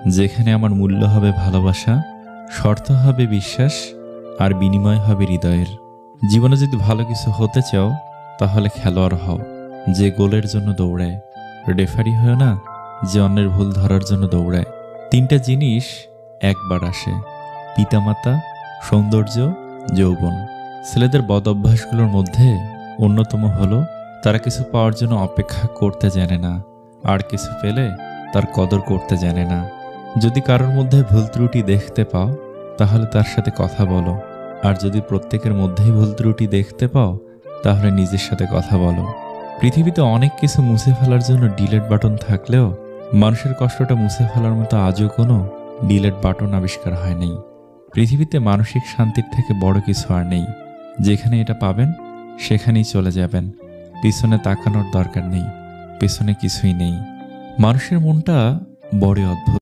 যেখানে আমার মূল্য হবে ভালোবাসা, শর্ত হবে বিশ্বাস, আর বিনিময় হবে হৃদয়ের। জীবনে যদি ভালো কিছু হতে চাও তাহলে খেলোয়াড় হও যে গোলের জন্য দৌড়ায়, রেফারি হয়েও না যে অন্যের ভুল ধরার জন্য দৌড়ায়। তিনটা জিনিস একবার আসে: পিতামাতা, সৌন্দর্য, যৌবন। ছেলেদের বদ অভ্যাসগুলোর মধ্যে অন্যতম হলো তারা কিছু পাওয়ার জন্য অপেক্ষা করতে জানে না, আর কিছু পেলে তার কদর করতে জানে না। যদি কারোর মধ্যে ভুল ত্রুটি দেখতে পাও তাহলে তার সাথে কথা বলো, আর যদি প্রত্যেকের মধ্যেই ভুল ত্রুটি দেখতে পাও তাহলে নিজের সাথে কথা বলো। পৃথিবীতে অনেক কিছু মুছে ফেলার জন্য ডিলেট বাটন থাকলেও মানুষের কষ্টটা মুছে ফেলার মতো আজও কোনো ডিলেট বাটন আবিষ্কার হয়নি। পৃথিবীতে মানসিক শান্তির থেকে বড় কিছু আর নেই। যেখানে এটা পাবেন সেখানেই চলে যাবেন, পিছনে তাকানোর দরকার নেই, পেছনে কিছুই নেই। মানুষের মনটা বড় অদ্ভুত।